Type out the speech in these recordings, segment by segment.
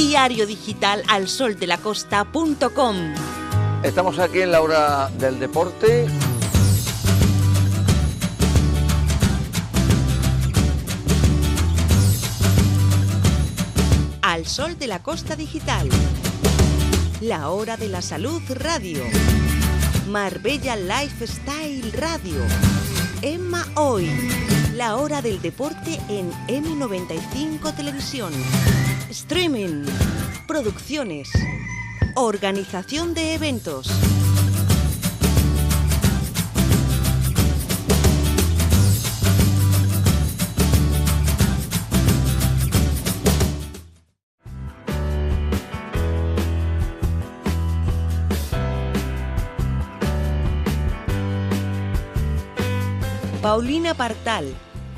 Diario digital alsoldelacosta.com. Estamos aquí en la hora del deporte. Al Sol de la Costa Digital. La Hora de la Salud Radio. Marbella Lifestyle Radio. Emma Hoy. La Hora del Deporte en M95 Televisión. Streaming. Producciones. Organización de eventos. Paulina Partal,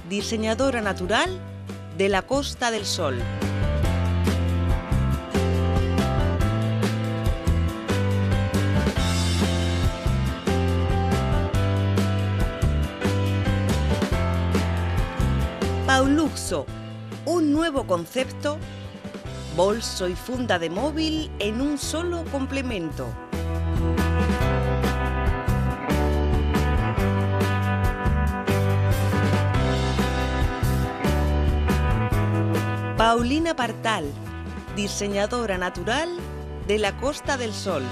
diseñadora natural de la Costa del Sol. Pauluxo, un nuevo concepto, bolso y funda de móvil en un solo complemento. Paulina Partal, diseñadora natural de la Costa del Sol.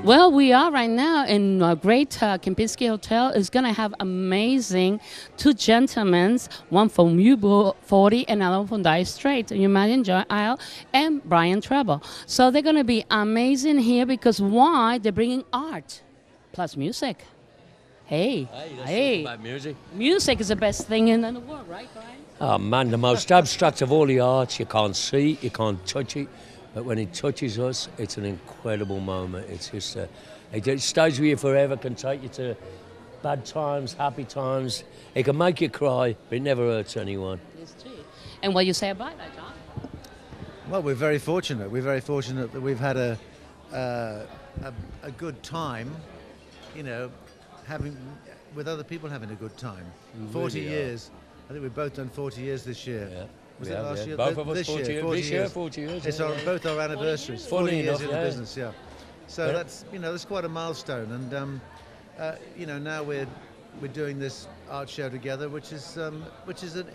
Well, we are right now in a great KEMPISKY Hotel. It's going to have amazing two gentlemen, one from U40 and another from Dire Straits. You might enjoy Al and Brian Trevor. So they're going to be amazing here because why? They're bringing art plus music. Hey, hey. About music. Music is the best thing in the world, right, Brian? Oh man, the most abstract of all the arts. You can't see, you can't touch it. But when it touches us, it's an incredible moment. It's just, it stays with you forever, can take you to bad times, happy times. It can make you cry, but it never hurts anyone. It's true. And what you say about that, John? Well, we're very fortunate. We're very fortunate that we've had a good time, you know, with other people having a good time. 40 really years. I think we've both done 40 years this year. Yeah. Was it last year? Both of us 40 years. This year, 40 years. It's both our anniversaries. 40 years in the business, yeah. So that's, you know, that's quite a milestone. And, you know, now we're doing this art show together, which is an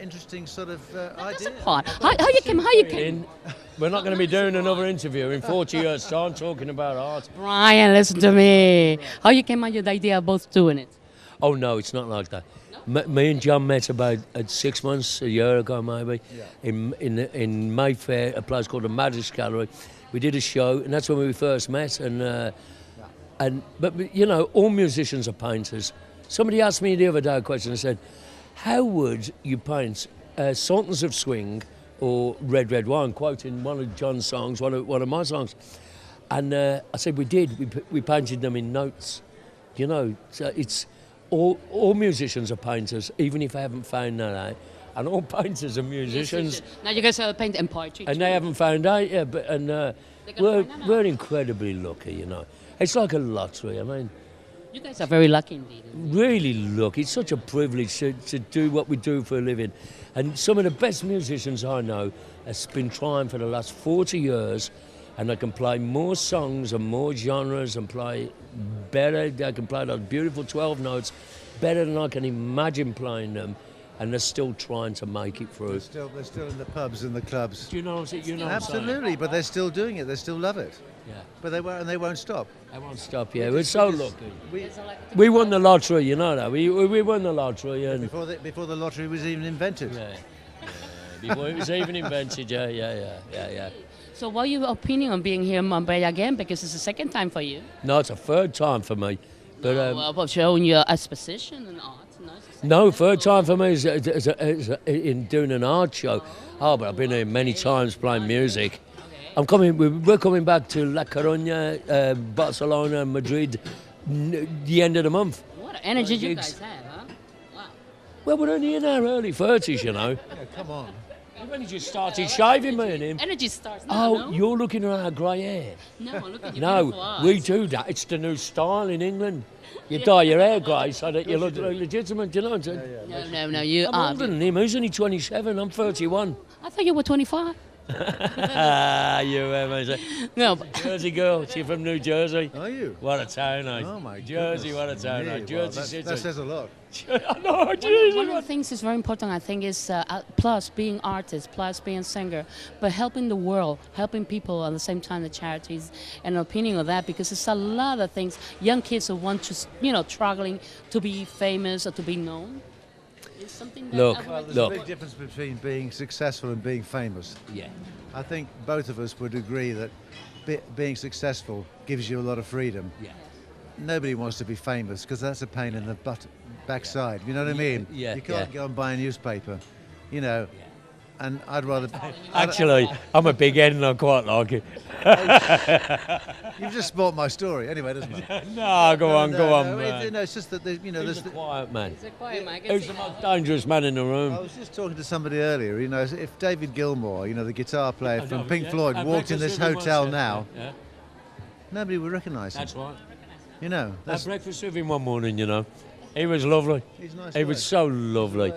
interesting sort of idea. How you came? We're not going to be doing another interview in 40 years' time talking about art. Brian, listen to me. How you came up with the idea of both doing it? Oh no, it's not like that. Me and John met about 6 months, a year ago maybe, in Mayfair, a place called the Madras Gallery. We did a show, and that's when we first met. But you know, all musicians are painters. Somebody asked me the other day a question and said, "How would you paint Sultans of Swing or Red Red Wine?" Quoting one of John's songs, one of my songs. And I said we did. We painted them in notes. You know, so it's. All musicians are painters, even if I haven't found that out. And all painters are musicians. Now you guys have paint and poetry. And they haven't found out yet, we're incredibly lucky, you know. It's like a lottery. I mean, You guys are very lucky indeed. Really lucky. It's such a privilege to do what we do for a living. And some of the best musicians I know have been trying for the last 40 years, and they can play more songs and more genres and play better. They can play those beautiful 12 notes better than I can imagine playing them, and they're still trying to make it through. They're still in the pubs and the clubs. Do you know what I'm saying? Absolutely, but they're still doing it. They still love it. Yeah. But they won't stop. They won't stop, yeah. We're so lucky. We won the lottery, you know that. We won the lottery. And before the lottery was even invented. Yeah. Before it was even invented, yeah. So what's your opinion on being here in Mumbai again? Because it's the second time for you. No, it's a third time for me. But About showing your exposition and art. no, third time for me is in doing an art show. Oh, but I've been here many times playing music. We're coming back to La Coruña, Barcelona, Madrid, the end of the month. What energy you guys have, huh? Wow. Well, we're only in our early 30s, you know. Yeah, come on. I've only just started shaving, me and him. Energy starts now, Oh, you're looking at our grey hair. No, look at your No, beautiful eyes. we do that. It's the new style in England. You dye your hair grey so that you look legitimate, you know what I'm saying? No, you I'm are. older than him. He's only 27. I'm 31. I thought you were 25. No, but Jersey girl. She's from New Jersey. Are you? What a town, eh? Oh my Jersey, goodness. what a town, eh? Me, Jersey well, City. that says a lot. No, one of the things is very important, I think, is plus being artist, plus being singer, but helping the world, helping people at the same time, the charities, and opinion of that, because it's a lot of things. Young kids who want to, struggling to be famous or to be known. It's something that Look, I would like to There's a look. big difference between being successful and being famous. Yeah. I think both of us would agree that being successful gives you a lot of freedom. Yeah. Nobody wants to be famous because that's a pain in the backside. You know what I mean? Yeah, You can't go and buy a newspaper, and I'd rather... Actually, I'm a big head and I quite like it. You've just spoilt my story. Anyway, doesn't it? No, go on, man. man. It's just that, He's there's... a quiet man. It's a quiet man. I can Who's see the that. most dangerous man in the I room? was just talking to somebody earlier, if David Gilmour, the guitar player from Pink Floyd, At walked in this breakfast with him hotel once, now, Yeah. nobody would recognise him. That's right. Had Had breakfast with him one morning, He was lovely. He's a nice He guy. was so lovely.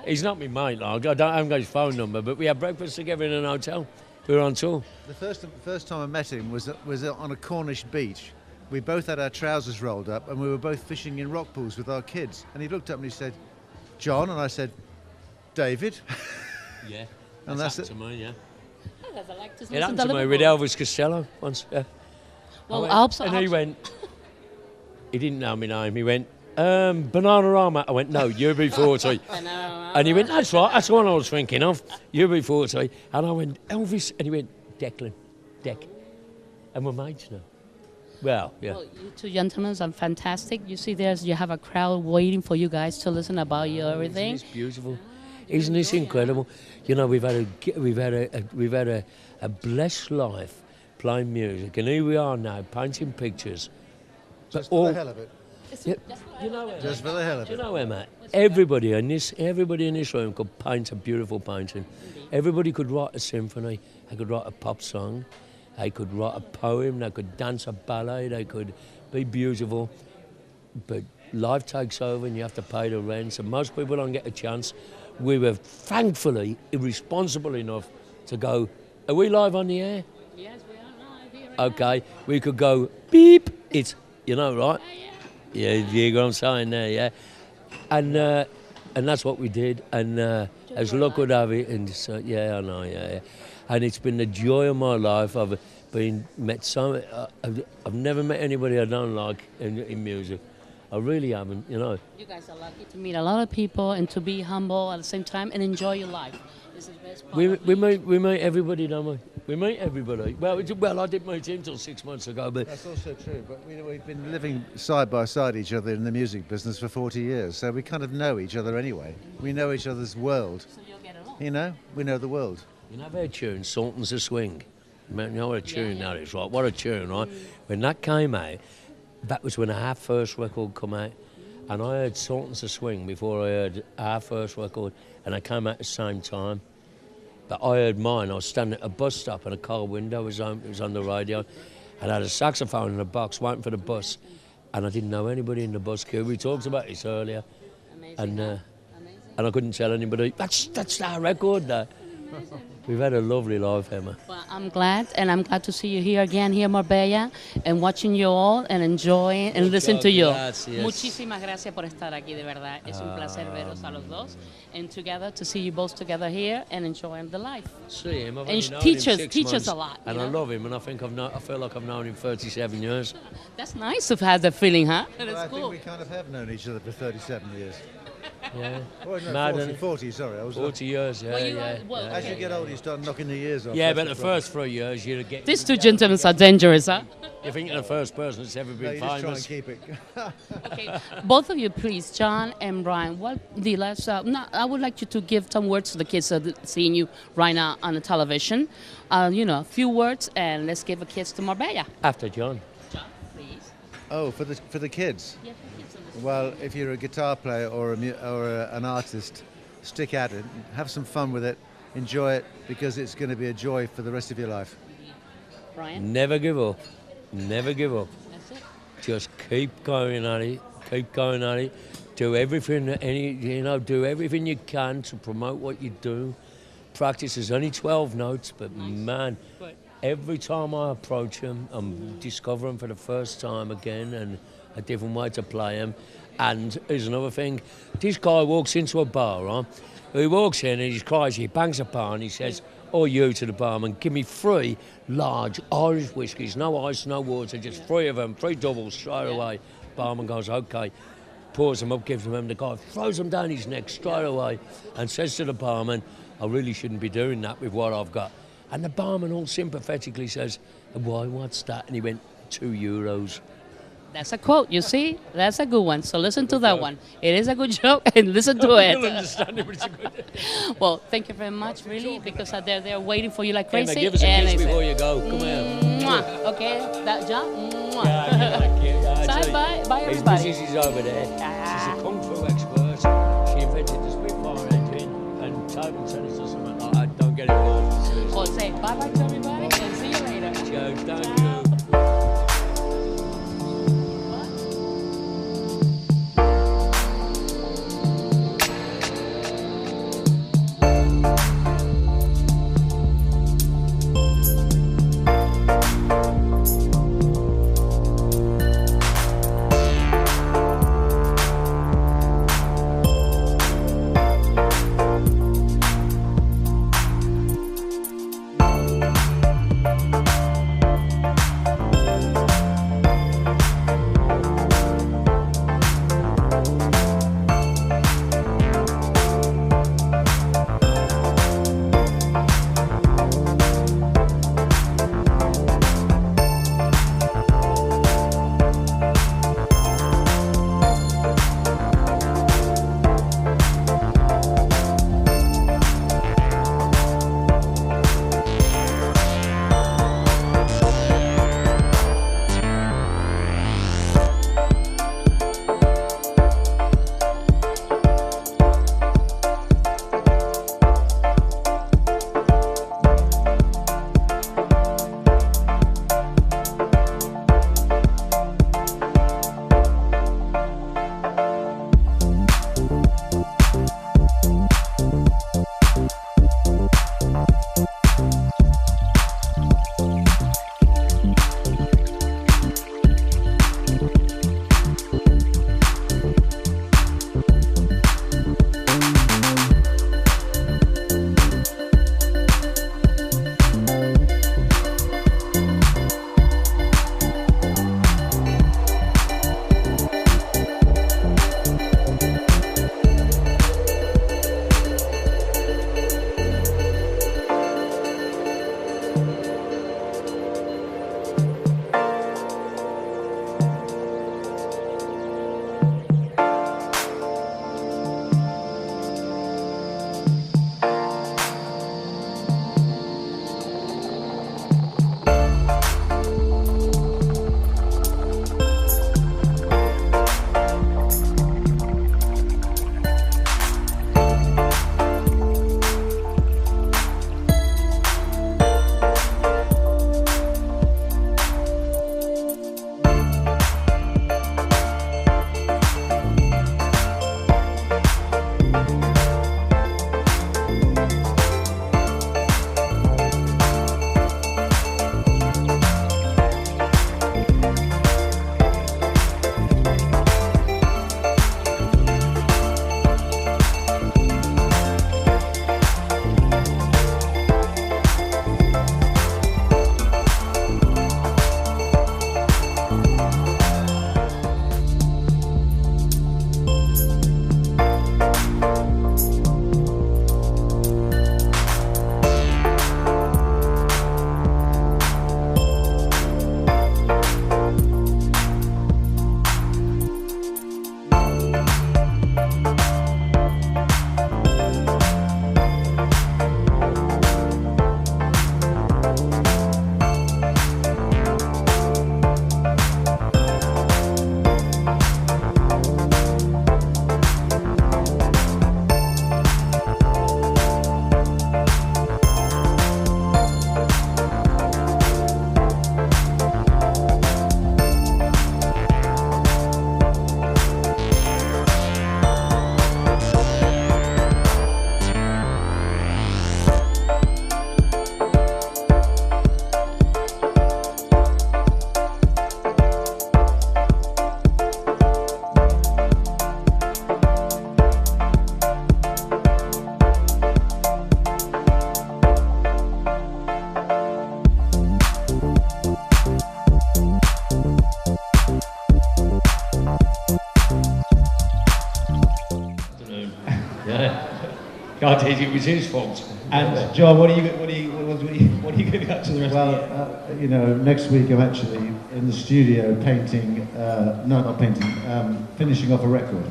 He's not my mate, like. I haven't got his phone number, but we had breakfast together in an hotel. We were on tour. The first time I met him was on a Cornish beach. We both had our trousers rolled up and we were both fishing in rock pools with our kids. And he looked up and he said, "John," and I said, "David." Yeah. And that's happened to me, yeah. I like to It listen happened to to me with Liverpool. Elvis Costello once, yeah. Well, I hope so. And he went, he didn't know my name, he went, Bananarama. I went, no, UB40. And he went, that's right, that's the one I was thinking of, UB40. And I went, Elvis, and he went, Declan, Deck. And we're mates now. Well, yeah. Well, you two gentlemen are fantastic. You see, you have a crowd waiting for you guys to listen about you everything. Isn't this beautiful? Isn't this incredible? We've had a blessed life playing music, and here we are now painting pictures. just for the hell of it. Yeah, you know where, Just for the hell of do you it. know where, Matt? Everybody in this room could paint a beautiful painting. Everybody could write a symphony. They could write a pop song. They could write a poem. They could dance a ballet. They could be beautiful. But life takes over, and you have to pay the rent. And most people don't get a chance. We were thankfully irresponsible enough to go, are we live on the air? Yes, we are live here. Okay, we could go beep. It's, right? Yeah, you know what I'm saying there, yeah. And that's what we did. And as luck would have it, and so, yeah, I know, yeah. And it's been the joy of my life. I've never met anybody I don't like in music. I really haven't, You guys are lucky to meet a lot of people and to be humble at the same time and enjoy your life. This is the best part. We meet everybody, don't we? We meet everybody. Well, I didn't meet him till 6 months ago, but That's also true, but we've been living side by side each other in the music business for 40 years, so we kind of know each other anyway. We know each other's world, So you'll get along. We know the world. you know their tune, Sultans of Swing. You know what a tune that is, right? What a tune, right? When that came out, that was when our first record come out, and I heard Sultans of Swing before I heard our first record, and they came out at the same time. But I heard mine. I was standing at a bus stop and a car window was on. It was on the radio, and I had a saxophone in a box waiting for the bus. and I didn't know anybody in the bus queue. We talked about this earlier, Amazing. and Amazing. and I couldn't tell anybody. That's our record, though. We've had a lovely life, Emma. Well, I'm glad, and I'm glad to see you here again, here in Marbella, and watching you all, and enjoying, and listen to you. Gracias. Muchísimas gracias por estar aquí, de verdad. Es un placer veros a los dos, and together, to see you both together here, and enjoying the life. See him. I've And only known teach him us- 6 teach us months, a lot, and you I know? love him, and I feel like I've known him 37 years. That's nice to have that feeling, huh? Well, That's I think cool. we kind of have known each other for 37 years. Yeah, Oh, no, Mad, 40, isn't it? 40, sorry. I was 40 years. Yeah, Well, you yeah. are- well, yeah. As you get older, you start knocking the years off. Yeah, That's but the problem. first 3 years, you get. These two gentlemen are dangerous, huh? You think you're the first person that's ever No, been you just try and famous. keep it. Okay, both of you, please, John and Brian. What the last? No, I would like you to give some words to the kids that are seeing you right now on the television. A few words, and let's give a kiss to Marbella. After John. John, please. Oh, for the kids. Yeah, for kids on this. Well, if you're a guitar player or an artist, stick at it. Have some fun with it. Enjoy it, because it's going to be a joy for the rest of your life. Brian, Never give up. Never give up. that's it. Just keep going at it. Keep going at it. Do everything do everything you can to promote what you do. Practice. There's only 12 notes, but man, Good. every time I approach them, I'm discovering for the first time again and a different way to play them. And here's another thing. This guy walks into a bar, right? He walks in and he's crazy. He bangs a bar and he says, "Oh, you," to the barman, "give me 3 large Irish whiskies, no ice, no water, just 3 of them, 3 doubles straight away." Barman goes, "Okay." Pours them up, gives them him. The guy throws them down his neck straight away and says to the barman, "I really shouldn't be doing that with what I've got." And the barman all sympathetically says, "Why, what's that?" And he went, €2. That's a quote. You see, that's a good one. So listen to that one. It is a good joke, and listen to it. You'll understand it, but it's a good. Well, thank you very much, really, because they're waiting for you like Emma, crazy. give us a and kiss I said, before you go. Come here. Mwah. Okay, that John. Mwah. Say Bye, everybody. This is over there. She's a kung fu expert. She invented the Spitfire engine, and table tennis or something like that. Don't get it wrong. Well, say bye-bye to everybody, and see you later. Joe, thank Ciao. you. No. God, it was his fault. And John, what are you going to be up to the rest of the year? You know, next week I'm actually in the studio painting. Finishing off a record.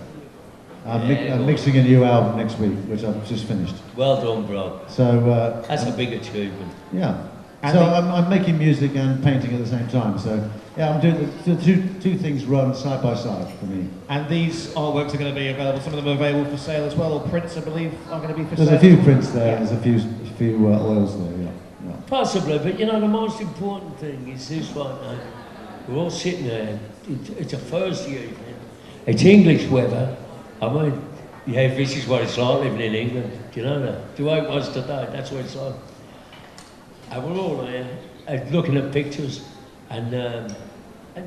I'm mixing a new album next week, which I've just finished. Well done, bro. So that's a big achievement. Yeah. And so I'm making music and painting at the same time. So yeah, I'm doing the two things run side by side for me. And these artworks are going to be available. Some of them are available for sale as well, or prints, I believe, are going to be for sale. There's a few prints there. Yeah. There's a few oils there. Yeah. Possibly, but you know the most important thing is this one. We're all sitting there. It's a Thursday evening. It's English weather. I mean, yeah, this is what it's like living in England. Do you know that? The way it was today, that's what it's like. And we're all there looking at pictures and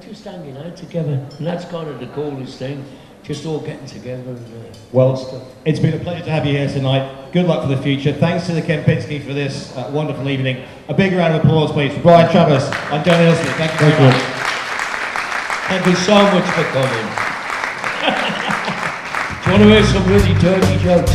just hanging out together. And that's kind of the coolest thing, just all getting together and stuff. It's been a pleasure to have you here tonight. Good luck for the future. Thanks to the Kempinski for this wonderful evening. A big round of applause, please, for Brian Travis and Johnny Hustley. Thank you very much. Thank you so much for coming. Do you want to hear some really dirty jokes?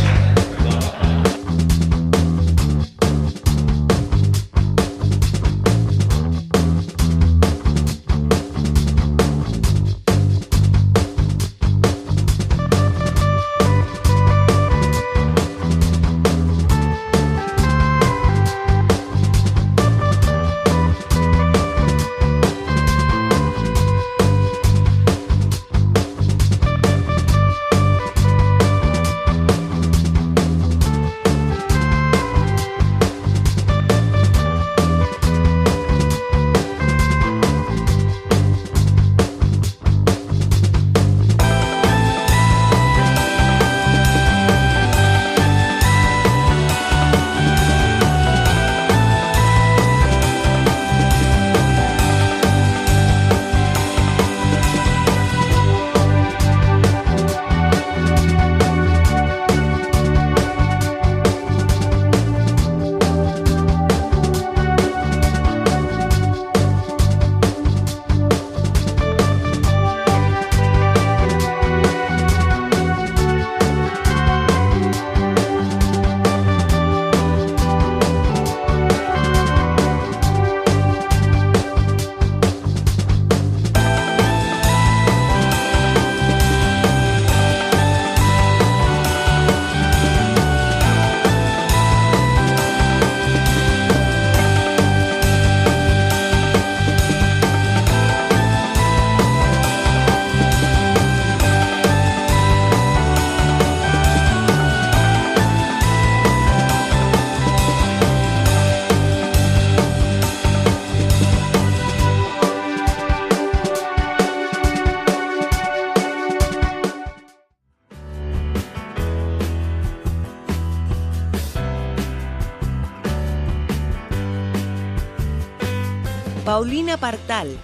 Paulina Partal,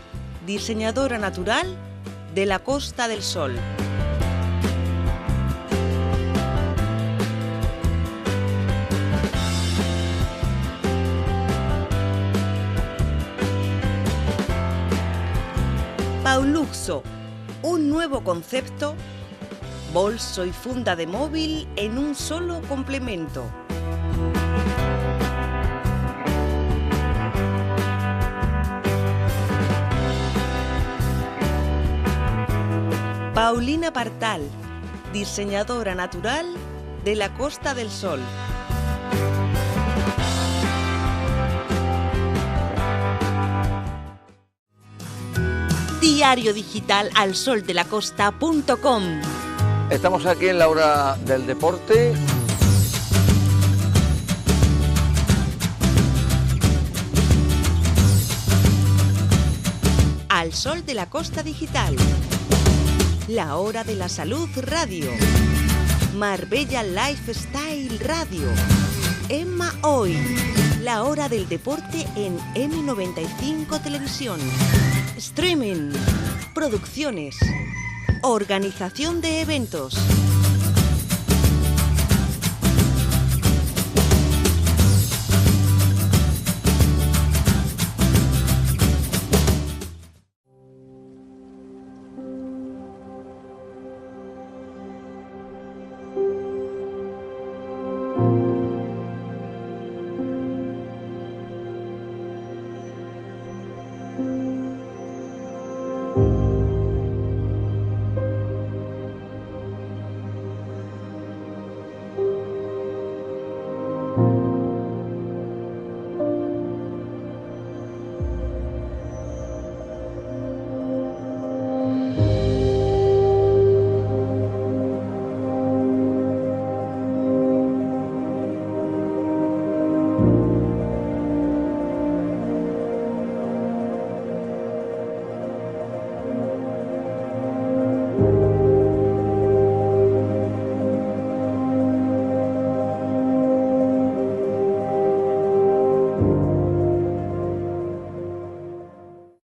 diseñadora natural de la Costa del Sol. Pauluxo, un nuevo concepto, bolso y funda de móvil en un solo complemento. Paulina Partal, diseñadora natural de la Costa del Sol. Diario digital alsoldelacosta.com. Estamos aquí en la hora del deporte. Al Sol de la Costa Digital. La Hora de la Salud Radio. Marbella Lifestyle Radio. Emma Hoy. La Hora del Deporte en M95 Televisión. Streaming. Producciones. Organización de eventos.